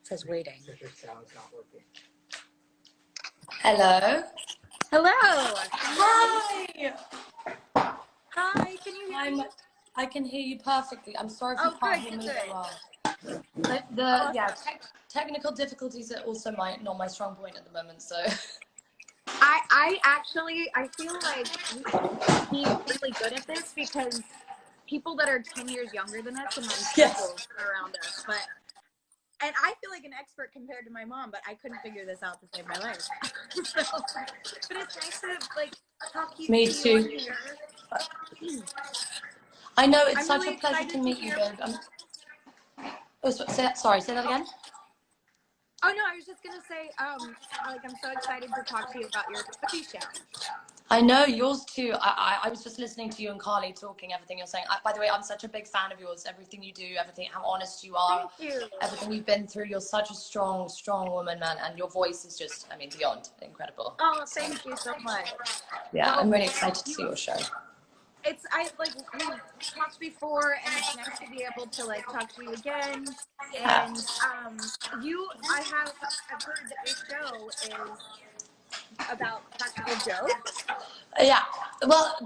says waiting. Hello. Hello. Hi. Hi. Can you hear me? I can hear you perfectly. I'm sorry if you can't hear me very well. Technical difficulties are also not my strong point at the moment. So. I feel like we should be really good at this because people that are 10 years younger than us and my circles around us, and I feel like an expert compared to my mom, but I couldn't figure this out to save my life. So, but it's nice to like talk to you. Me too. I know it's such a pleasure to meet you, babe. Sorry, say that again. Oh no, I was just gonna say, like I'm so excited to talk to you about your cookie show. I know, yours too. I was just listening to you and Karlie talking, everything you're saying. By the way, I'm such a big fan of yours. Everything you do, how honest you are. Thank you. Everything you've been through. You're such a strong woman, man. And your voice is just, beyond incredible. Oh, thank you so much. Yeah, I'm really excited to see your show. We've talked before, and it's nice to be able to like talk to you again. And I've heard that your show is about practical jokes. Yeah, well,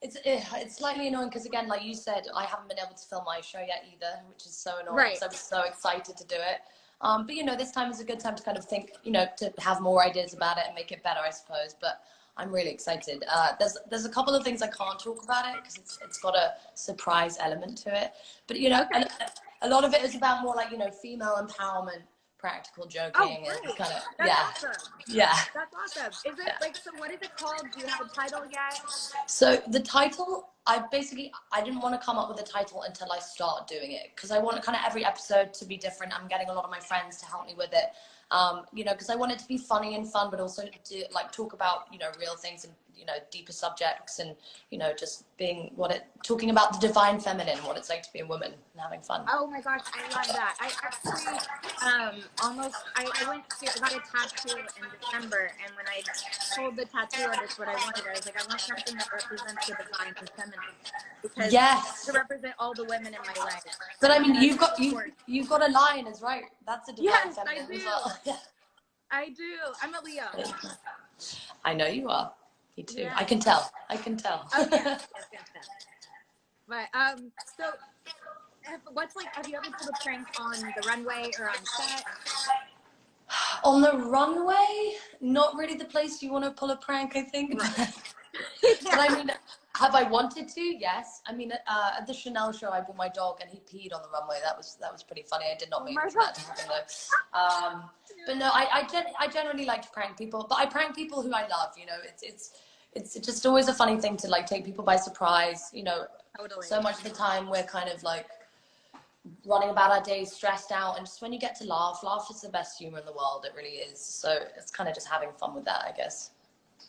it's slightly annoying because again, like you said, I haven't been able to film my show yet either, which is so annoying. Right. So I was so excited to do it. But this time is a good time to kind of think, to have more ideas about it and make it better, I suppose. But I'm really excited. There's a couple of things I can't talk about it because it's got a surprise element to it. But a lot of it is about more like female empowerment, practical joking, and kind of That's awesome. Yeah. That's awesome. Is it so? What is it called? Do you have a title yet? So the title, I didn't want to come up with a title until I start doing it because I want kind of every episode to be different. I'm getting a lot of my friends to help me with it. Because I want it to be funny and fun, but also to like talk about, real things and, deeper subjects and, just talking about the divine feminine, what it's like to be a woman and having fun. Oh my gosh, I love that. I actually, I got a tattoo in December, and when I told the tattoo artist what I wanted, I was like, I want something that represents the divine and feminine. Because to represent all the women in my life. But you've got a lion is right. That's a divine feminine as well. Yeah. I do. I'm a Leo. I know you are. Me too. Yeah. I can tell. Oh, yes. But so have you ever pulled a prank on the runway or on set? On the runway? Not really the place you want to pull a prank, I think. Right. But have I wanted to? Yes. At the Chanel show, I brought my dog and he peed on the runway. That was pretty funny. I did not mean that to happen though. But no, I generally like to prank people, but I prank people who I love. It's just always a funny thing to like take people by surprise. Totally. So much of the time we're kind of like running about our days stressed out, and just when you get to laugh is the best humor in the world. It really is. So it's kind of just having fun with that, I guess.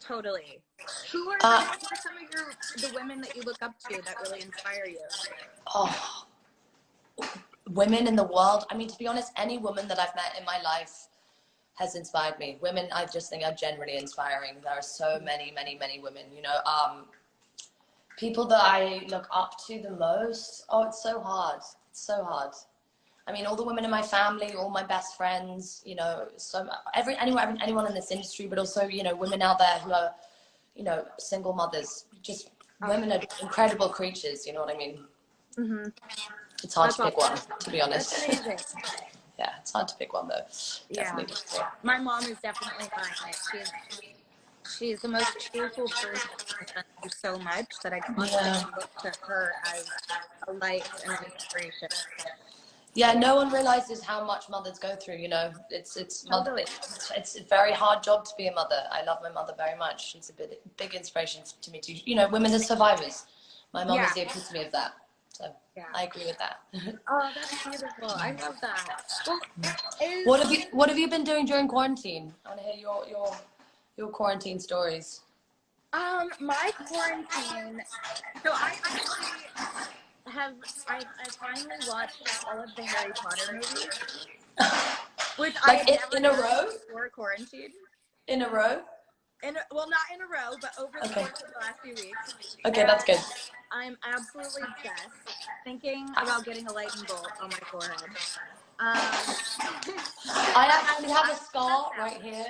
Totally. Who are some of the women that you look up to that really inspire you? Oh, women in the world. To be honest, any woman that I've met in my life has inspired me. Women, I just think are generally inspiring. There are so many women, people that I look up to the most. Oh, it's so hard. All the women in my family, all my best friends, anyone in this industry, but also, women out there who are, single mothers. Just women are incredible creatures, you know what I mean? Mm-hmm. It's hard to pick one, to be honest. That's amazing. Yeah, it's hard to pick one though. Definitely. Yeah. My mom is definitely mine. She's the most cheerful person. She's done so much that I constantly look to her as a light and an inspiration. Yeah, no one realizes how much mothers go through. It's a very hard job to be a mother. I love my mother very much. She's a big inspiration to me too. Women are survivors. My mom is the epitome of that. So I agree with that. Oh, that's beautiful. I love that. Well, what have you been doing during quarantine? I want to hear your quarantine stories. My quarantine. So I finally watched all of the Harry Potter movies, which like in a row before quarantine. In a row? Well, not in a row, but over the course of the last few weeks. Okay, that's good. I'm absolutely obsessed, thinking about getting a lightning bolt on my forehead. I actually have a scar right here,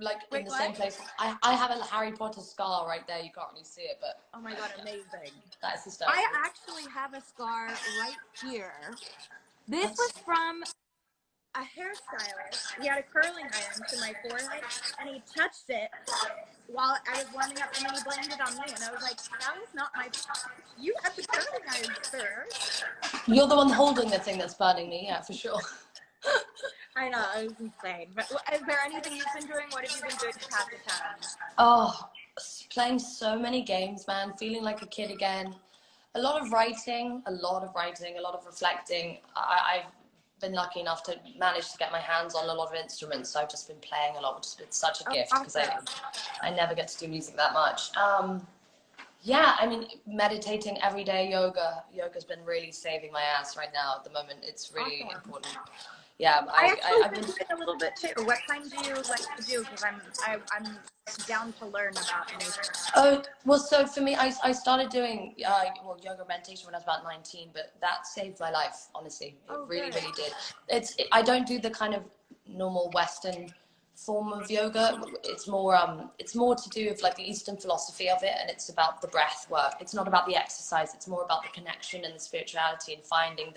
like in the same what? place. I have a Harry Potter scar right there. You can't really see it, but Oh my god, amazing. that's hysterical. I actually have a scar right here. This was from a hairstylist. He had a curling iron to my forehead, and he touched it while I was warming up, and then he blamed it on me, and I was like, that was not my fault. You had the curling iron, sir. You're the one holding the thing that's burning me, yeah, for sure. I know, it was insane. But is there anything you've been doing? What have you been doing to pass the time? Oh, playing so many games, man. Feeling like a kid again. A lot of writing, a lot of reflecting. I've been lucky enough to manage to get my hands on a lot of instruments, so I've just been playing a lot, which has been such a gift because I never get to do music that much. Yeah, I mean, meditating every day, yoga's been really saving my ass right now at the moment. It's really important. Yeah, I've been doing a little bit too. What kind do you like to do? Because I'm down to learn about anything. Oh, well, so for me, I started doing yoga meditation when I was about 19, but that saved my life, honestly. It really did. I don't do the kind of normal Western form of yoga. It's more to do with like the Eastern philosophy of it, and it's about the breath work. It's not about the exercise. It's more about the connection and the spirituality and finding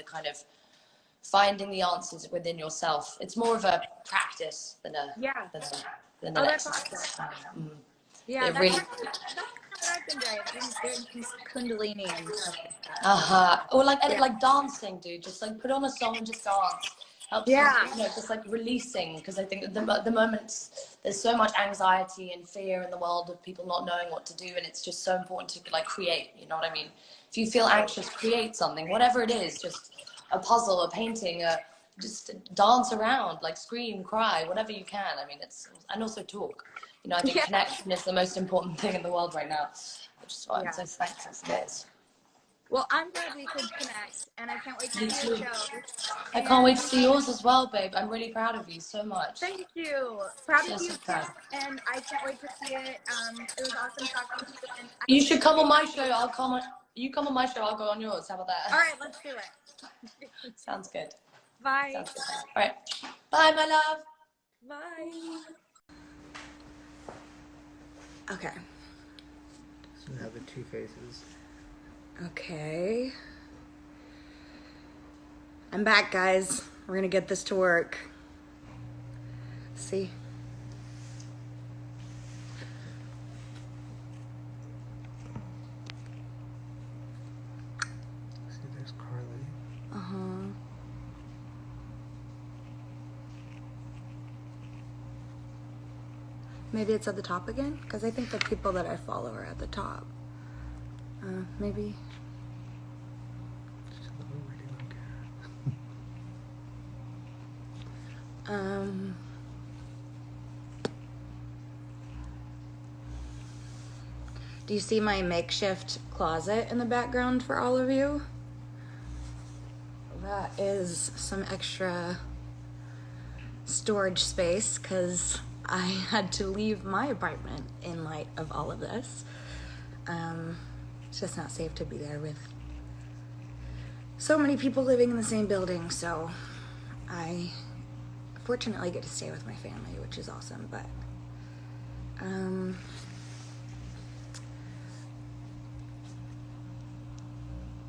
the answers within yourself. It's more of a practice than an exercise. Yeah, it that's really. What I've been doing. I've been doing Kundalini and stuff like that. Or like dancing, dude. Just like put on a song and just dance. Helps you, just like releasing. Because I think at the moment there's so much anxiety and fear in the world of people not knowing what to do, and it's just so important to like create. You know what I mean? If you feel anxious, create something, whatever it is. Just a puzzle, a painting, just dance around, like scream, cry, whatever you can. I mean, and also talk. You know, I think connection is the most important thing in the world right now, which is why I'm so thankful for this. Well, I'm glad we could connect, and I can't wait to see your show. I can't wait to see yours as well, babe. I'm really proud of you so much. Thank you. Proud of you too, and I can't wait to see it. It was awesome talking to you. And you should come on my show. You come on my show. I'll go on yours. How about that? All right, let's do it. Sounds good. Bye. Sounds good. All right. Bye, my love. Bye. Okay. So now the two faces. Okay. I'm back, guys. We're gonna get this to work. See? See, there's Karlie. Uh-huh. Maybe it's at the top again? Because I think the people that I follow are at the top. Maybe. Just a little reading on Do you see my makeshift closet in the background for all of you? That is some extra storage space because I had to leave my apartment in light of all of this. It's just not safe to be there with so many people living in the same building, so I fortunately get to stay with my family, which is awesome, but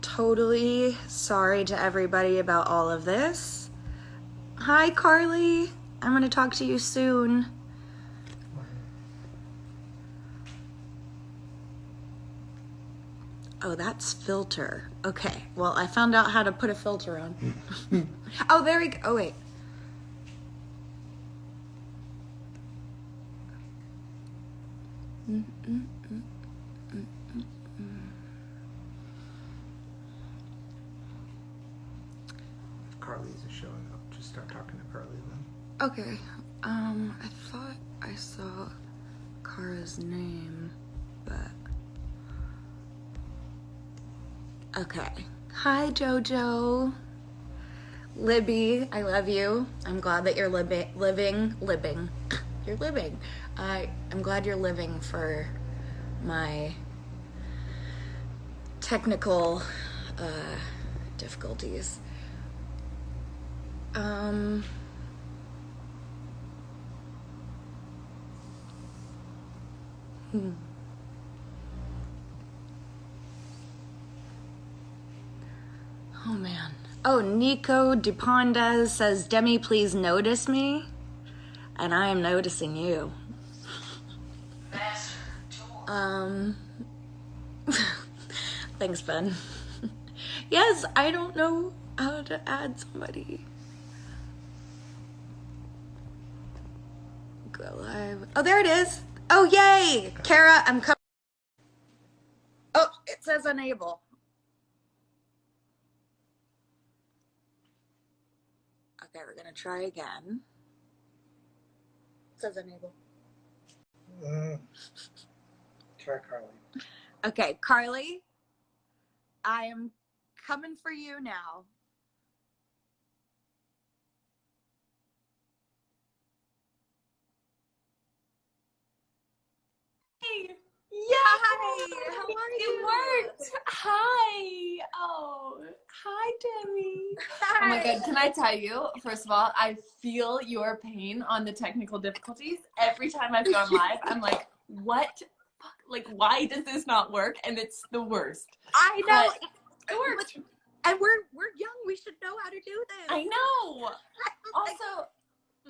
totally sorry to everybody about all of this. Hi, Karlie. I'm going to talk to you soon. Oh, that's filter. Okay. Well, I found out how to put a filter on. Oh, there we go. Oh, wait. If Karlie's showing up, just start talking to Karlie then. Okay. I thought I saw Cara's name, but... Okay. Hi, Jojo. Libby, I love you. I'm glad that you're living. You're living. I'm glad you're living for my technical difficulties. Um, Oh man. Oh, Nico Dupondes says, Demi, please notice me. And I am noticing you. Thanks, Ben. Yes, I don't know how to add somebody. Go live. Oh, there it is. Oh, yay. Cara, I'm coming. Oh, it says unable. Okay, we're gonna try again. It says unable. Try Karlie. Okay, Karlie, I am coming for you now. Hey. Yeah. Hi. How are you? It worked. Hi. Oh, hi, Demi. Hi. Oh my God. Can I tell you, first of all, I feel your pain on the technical difficulties. Every time I've gone live, I'm like, what? Fuck? Like, why does this not work? And it's the worst. I know. But it worked. And we're young. We should know how to do this. I know. Also,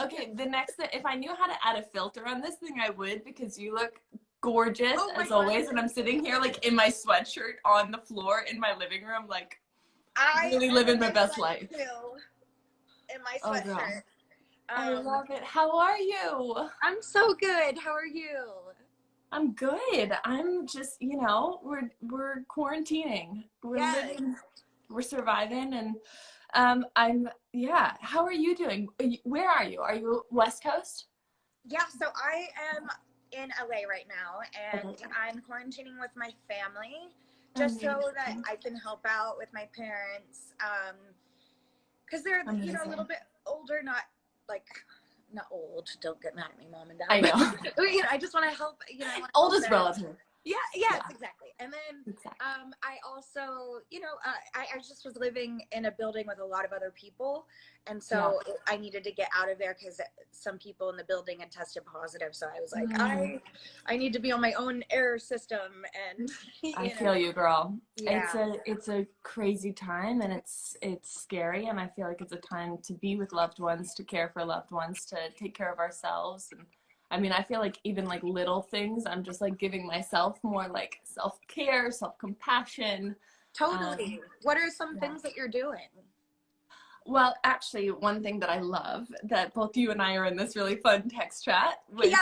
okay, the next thing, if I knew how to add a filter on this thing, I would, because you look gorgeous as always, and I'm sitting here like in my sweatshirt on the floor in my living room, like really living my best life. In my Oh, sweatshirt. girl. I love it. How are you? I'm so good. How are you? I'm good. I'm just, you know, we're quarantining. We're living, we're surviving, and yeah. How are you doing? Where are you? Are you West Coast? Yeah, so I am in LA right now, and I'm quarantining with my family just so that I can help out with my parents, because they're you know a little bit older, not old. Don't get mad at me, mom and dad. I know. You know, I just want to help. You know, Oldest relative. Yes, exactly. And then I also, you know, I just was living in a building with a lot of other people, and so I needed to get out of there because some people in the building had tested positive. So I was like, I need to be on my own air system, and I feel you, girl. Yeah. It's a crazy time, and it's scary, and I feel like it's a time to be with loved ones, to care for loved ones, to take care of ourselves. And I mean, I feel like even like little things, I'm just like giving myself more like self-care, self-compassion. Totally. What are some things that you're doing? Well, actually, one thing that I love, that both you and I are in this really fun text chat, which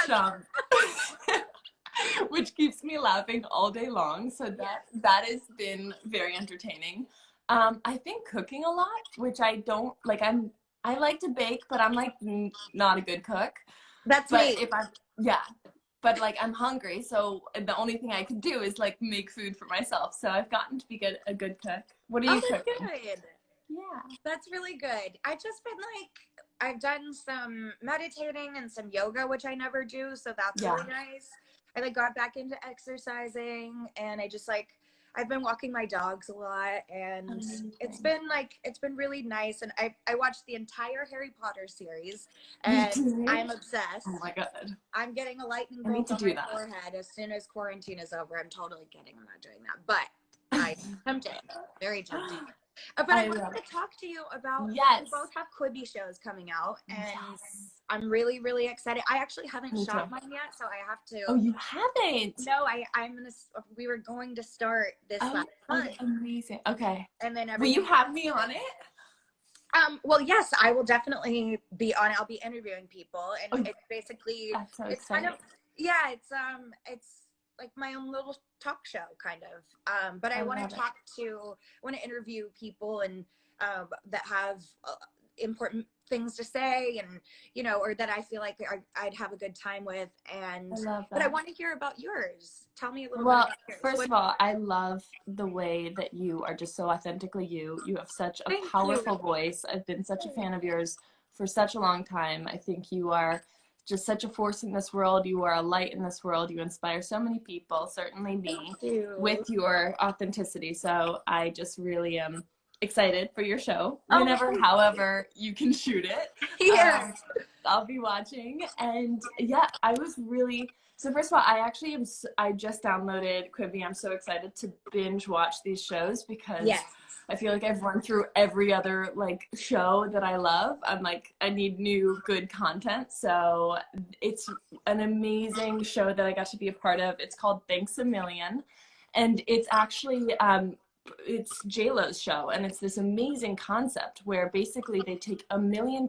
which keeps me laughing all day long. So that has been very entertaining. I think cooking a lot, which I don't like. I like to bake, but I'm like not a good cook. That's me. If I'm but like I'm hungry, so the only thing I can do is like make food for myself. So I've gotten to be a good cook. What are you cooking? Good. Yeah, that's really good. I just been like, I've done some meditating and some yoga, which I never do, so that's really nice. I like got back into exercising, and I just like, I've been walking my dogs a lot, and it's been really nice. And I watched the entire Harry Potter series, and I'm obsessed. Oh my God. I'm getting a lightning bolt on my forehead as soon as quarantine is over. I'm totally kidding. I'm not doing that, but I'm tempted, very tempted. But I wanted to talk to you about, we both have Quibi shows coming out, and I'm really, really excited. I actually haven't shot mine yet, so I have to. Oh, you haven't? No, we were going to start this last month. Amazing. Okay. And then will you have me on it? Well, yes, I will definitely be on it. I'll be interviewing people, and it's basically, that's so it's exciting. kind of, it's like my own little talk show kind of, but I want to interview people and that have important things to say, and you know, or that I feel like I'd have a good time with. And but I want to hear about yours. Tell me a little bit about yours. First of all, I love the way that you are just so authentically you. You have such a powerful voice. I've been such a fan of yours for such a long time. I think you are just such a force in this world. You are a light in this world. You inspire so many people, certainly me, with your authenticity. So I just really am excited for your show. Oh, Whenever, however, you can shoot it. yeah. I'll be watching. And yeah, I was really, so first of all, I just downloaded Quibi. I'm so excited to binge watch these shows because Yes. I feel like I've run through every other like show that I love. I'm like, I need new good content. So it's an amazing show that I got to be a part of. It's called Thanks a Million. And it's actually, it's J-Lo's show, and it's this amazing concept where basically they take $1 million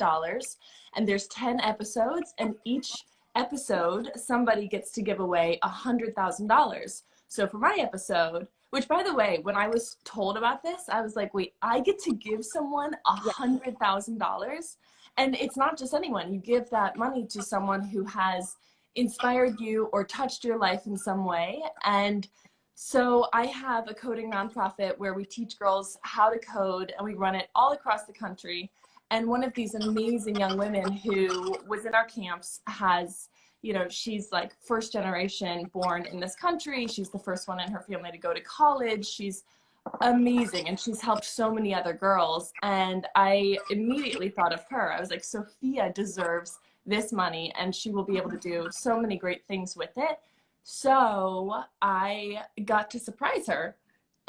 and there's 10 episodes, and each episode somebody gets to give away $100,000. So for my episode, which by the way, when I was told about this, I was like, wait, I get to give someone $100,000? And it's not just anyone. You give that money to someone who has inspired you or touched your life in some way. And so I have a coding nonprofit where we teach girls how to code, and we run it all across the country. And one of these amazing young women who was in our camps has, you know, she's like first generation born in this country. She's the first one in her family to go to college. She's amazing, and she's helped so many other girls. And I immediately thought of her. I was like, Sophia deserves this money, and she will be able to do so many great things with it. So I got to surprise her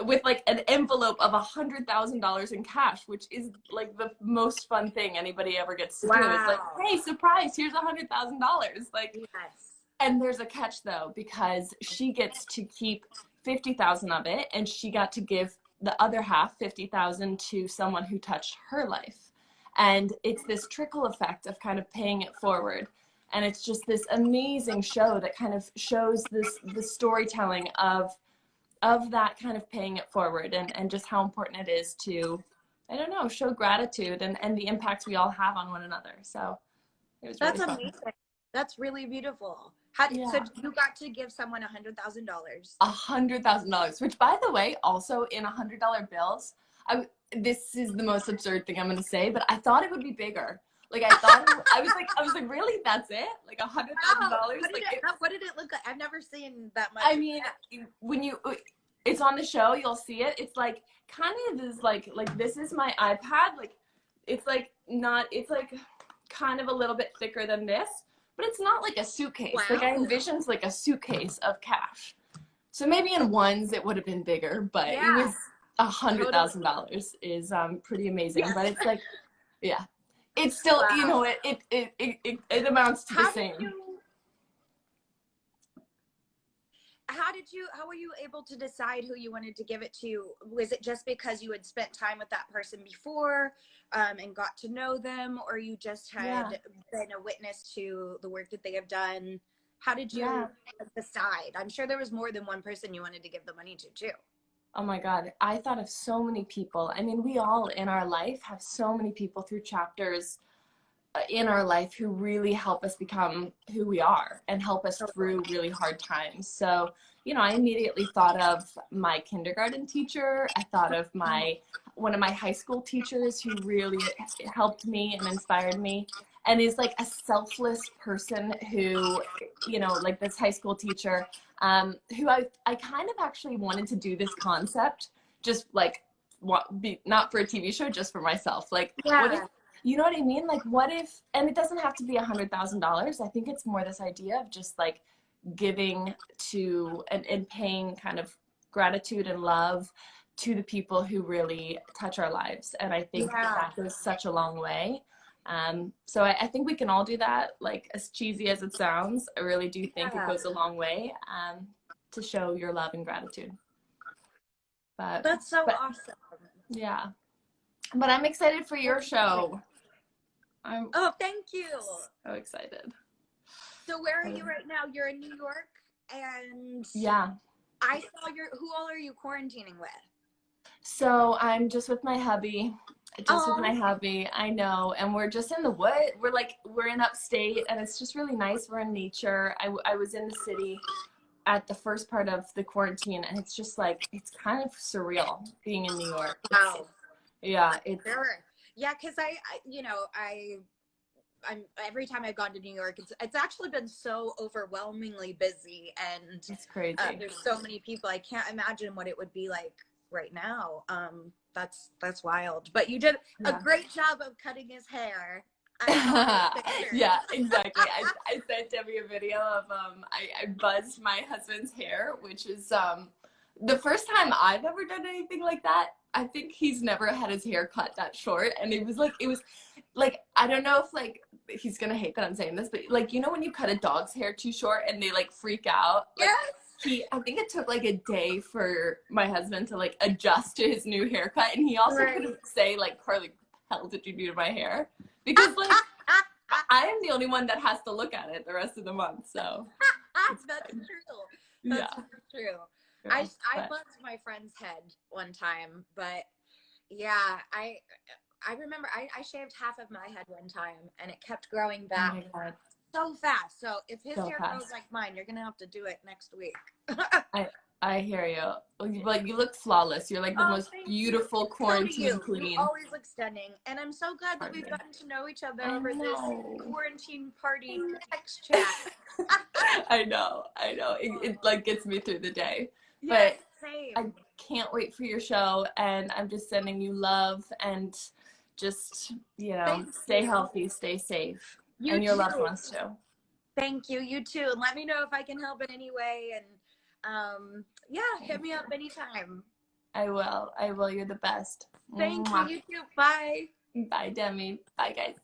with like an envelope of $100,000 in cash, which is like the most fun thing anybody ever gets to do. It's like, hey, surprise, here's $100,000. Like, Yes. And there's a catch though, because she gets to keep 50,000 of it, and she got to give the other half, 50,000, to someone who touched her life. And it's this trickle effect of kind of paying it forward. And it's just this amazing show that kind of shows the storytelling of that kind of paying it forward, and just how important it is to, I don't know, show gratitude and the impact we all have on one another. So it was really That's fun. amazing. That's really beautiful. So you got to give someone $100,000. $100,000, which by the way, also in $100 bills, this is the most absurd thing I'm going to say, but I thought it would be bigger. Like I thought, I was like, really? That's it? Like $100,000? What did it look like? I've never seen that much. I mean, when it's on the show, you'll see it. It's like kind of this like this is my iPad. Like it's like not. It's like kind of a little bit thicker than this, but it's not like a suitcase. Wow. Like I envisioned like a suitcase of cash. So maybe in ones it would have been bigger, but it was $100,000 is pretty amazing. But it's like, yeah. It's still, you know, it amounts to the same. How were you able to decide who you wanted to give it to? Was it just because you had spent time with that person before and got to know them, or you just had been a witness to the work that they have done? How did you decide? I'm sure there was more than one person you wanted to give the money to, too. Oh my God, I thought of so many people. I mean, we all in our life have so many people through chapters in our life who really help us become who we are and help us through really hard times. So, you know, I immediately thought of my kindergarten teacher. I thought of one of my high school teachers who really helped me and inspired me, and is like a selfless person who, you know, like this high school teacher, who I kind of actually wanted to do this concept, just like not for a TV show, just for myself. Like, what if, you know what I mean? Like, what if, and it doesn't have to be $100,000. I think it's more this idea of just like giving to and paying kind of gratitude and love to the people who really touch our lives. And I think that goes such a long way. So I think we can all do that. Like, as cheesy as it sounds, I really do think it goes a long way to show your love and gratitude. But that's so awesome. Yeah. But I'm excited for your show. Thank you. So excited. So where are you right now? You're in New York, and I saw who all are you quarantining with? So I'm just with my hubby. I know. And we're just in the wood. We're in upstate, and it's just really nice. We're in nature. I was in the city at the first part of the quarantine, and it's just like, it's kind of surreal being in New York. Wow. Yeah. It's because I'm every time I've gone to New York, it's actually been so overwhelmingly busy, and it's crazy. There's so many people. I can't imagine what it would be like right now. that's wild. But you did a great job of cutting his hair. Yeah, exactly. I sent Demi a video of I buzzed my husband's hair, which is the first time I've ever done anything like that. I think he's never had his hair cut that short, and it was like I don't know if like he's gonna hate that I'm saying this, but like, you know when you cut a dog's hair too short and they like freak out? Like, Yes. I think it took like a day for my husband to like adjust to his new haircut, and he also couldn't say like, Karlie, what the hell did you do to my hair? Because like I am the only one that has to look at it the rest of the month, so that's true. That's true. I buzzed my friend's head one time, but yeah, I remember I shaved half of my head one time, and it kept growing back so fast. So if his hair grows like mine, you're gonna have to do it next week. I hear you. Like, you look flawless. You're like the most beautiful quarantine queen. You always look stunning, and I'm so glad that we've gotten to know each other over this quarantine party text chat. I know. It like gets me through the day. Yes, but same. I can't wait for your show, and I'm just sending you love, and just, you know, stay healthy, stay safe, and your loved ones too. Thank you. You too. And let me know if I can help in any way. And yeah, hit me up anytime. I will. You're the best. Thank you. You too. Bye. Bye, Demi. Bye, guys.